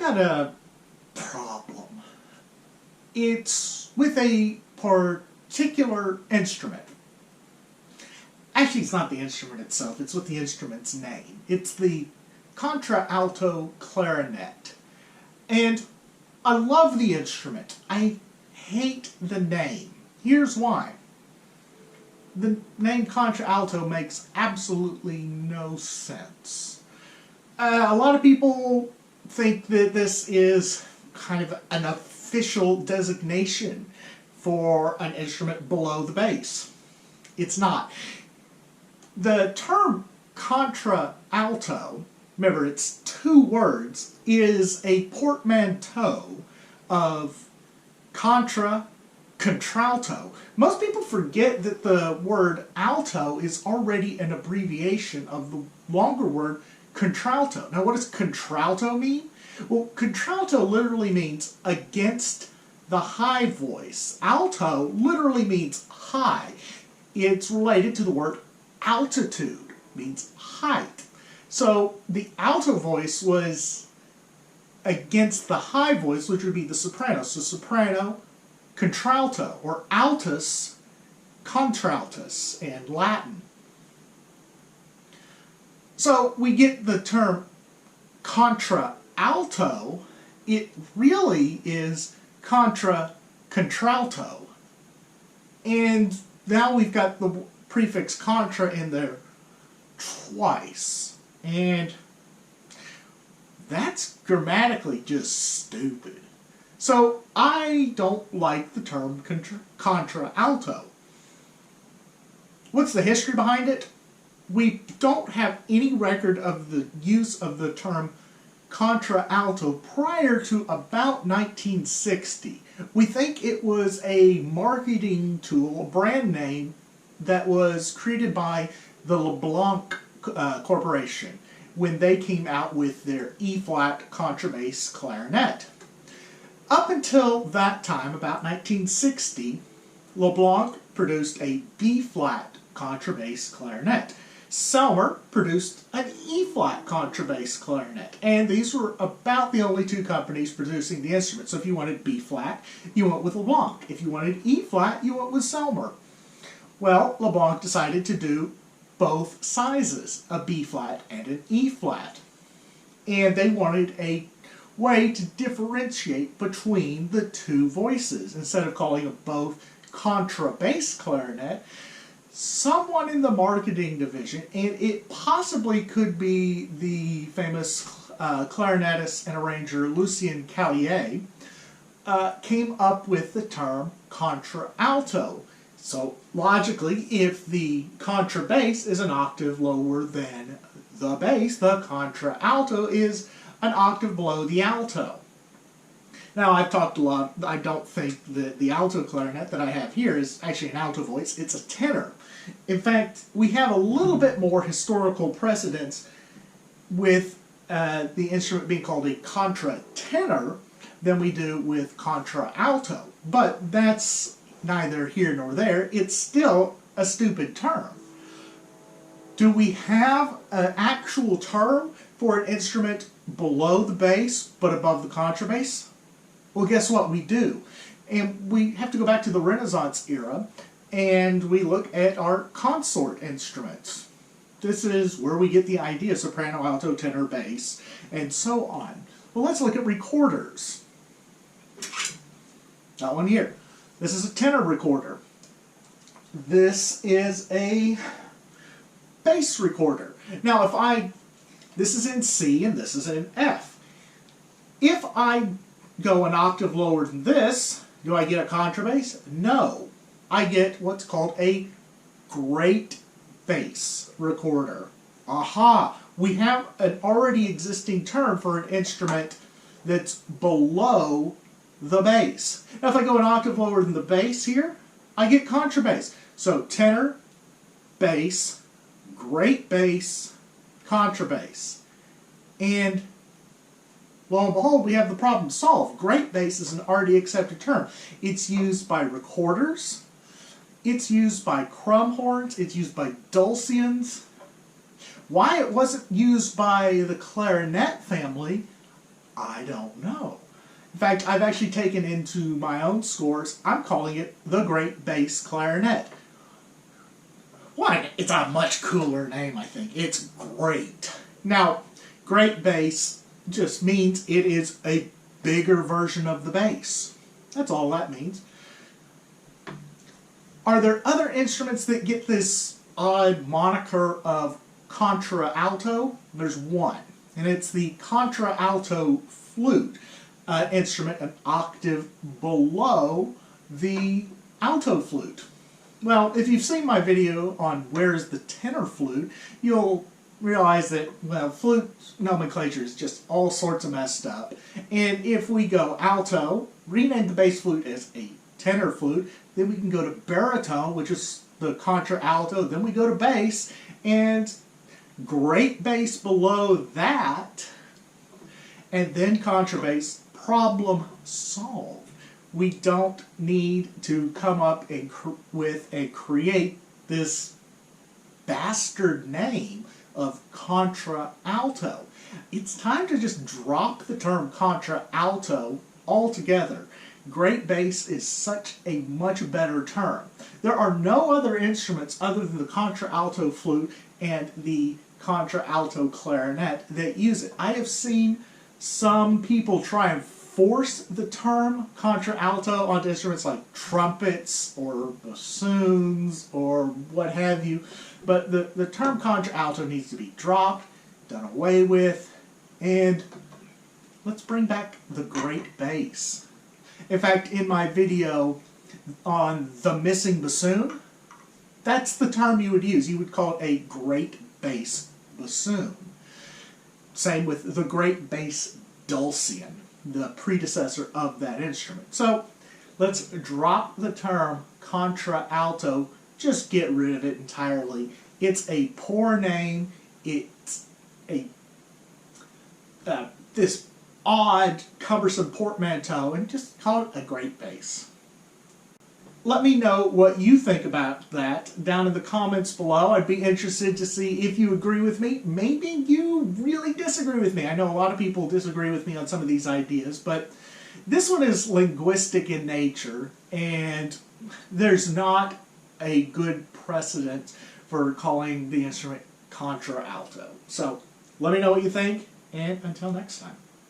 got a problem. It's with a particular instrument. Actually, it's not the instrument itself, it's with the instrument's name. It's the Contra-Alto clarinet. And I love the instrument. I hate the name. Here's why. The name Contra-Alto makes absolutely no sense. A lot of people think that this is kind of an official designation for an instrument below the bass. It's not. The term Contra-Alto, remember it's two words, is a portmanteau of contra, contralto. Most people forget that the word alto is already an abbreviation of the longer word contralto. Now what does contralto mean? Well, contralto literally means against the high voice. Alto literally means high. It's related to the word altitude, means height. So the alto voice was against the high voice, which would be the soprano. So soprano, contralto, or altus, contraltus in Latin. So we get the term contra-alto. It really is contra-contralto. And now we've got the prefix contra in there twice. And that's grammatically just stupid. So I don't like the term contra-alto. What's the history behind it? We don't have any record of the use of the term contra-alto prior to about 1960. We think it was a marketing tool, a brand name, that was created by the LeBlanc Corporation when they came out with their E-flat contrabass clarinet. Up until that time, about 1960, LeBlanc produced a B-flat contrabass clarinet. Selmer produced an E-flat contrabass clarinet, and these were about the only two companies producing the instrument. So if you wanted B-flat, you went with LeBlanc. If you wanted E-flat, you went with Selmer. Well, LeBlanc decided to do both sizes, a B-flat and an E-flat. And they wanted a way to differentiate between the two voices. Instead of calling them both contrabass clarinet, someone in the marketing division, and it possibly could be the famous clarinetist and arranger Lucien Callier, came up with the term contralto. So logically, if the contrabass is an octave lower than the bass, the contralto is an octave below the alto. Now, I've talked a lot. I don't think that the alto clarinet that I have here is actually an alto voice. It's a tenor. In fact, we have a little bit more historical precedence with the instrument being called a contratenor than we do with contralto. But that's neither here nor there. It's still a stupid term. Do we have an actual term for an instrument below the bass but above the contrabass? Well, guess what? We do. And we have to go back to the Renaissance era and we look at our consort instruments. This is where we get the idea: soprano, alto, tenor, bass, and so on. Well, let's look at recorders. That one here. This is a tenor recorder. This is a bass recorder. Now, this is in C and this is in F. If I go an octave lower than this, do I get a contrabass? No. I get what's called a great bass recorder. Aha! We have an already existing term for an instrument that's below the bass. Now if I go an octave lower than the bass here, I get contrabass. So tenor, bass, great bass, contrabass. And lo and behold, we have the problem solved. Great bass is an already accepted term. It's used by recorders, it's used by crumhorns, it's used by dulcians. Why it wasn't used by the clarinet family, I don't know. In fact, I've actually taken into my own scores, I'm calling it the Great Bass Clarinet. Why? It's a much cooler name, I think. It's great. Now, great bass just means it is a bigger version of the bass. That's all that means. Are there other instruments that get this odd moniker of Contra-Alto? There's one, and it's the Contra-Alto flute instrument, an octave below the alto flute. Well, if you've seen my video on where's the tenor flute, you'll realize that, well, flute nomenclature is just all sorts of messed up. And if we go alto, rename the bass flute as a tenor flute, then we can go to baritone, which is the contra-alto, then we go to bass, and great bass below that, and then contrabass. Problem solved. We don't need to come up and create this bastard name of contra-alto. It's time to just drop the term contra-alto altogether. Great bass is such a much better term. There are no other instruments other than the contra-alto flute and the contra-alto clarinet that use it. I have seen some people try and force the term contra-alto onto instruments like trumpets or bassoons or what have you, but the term contra-alto needs to be dropped, done away with, and let's bring back the great bass. In fact, in my video on the missing bassoon, that's the term you would use. You would call it a great bass bassoon. Same with the great bass dulcian, the predecessor of that instrument. So let's drop the term contra-alto, just get rid of it entirely. It's a poor name. It's a this odd, cumbersome portmanteau, and just call it a great bass. Let me know what you think about that down in the comments below. I'd be interested to see if you agree with me. Maybe you really disagree with me. I know a lot of people disagree with me on some of these ideas, but this one is linguistic in nature, and there's not a good precedent for calling the instrument contra-alto. So let me know what you think, and until next time.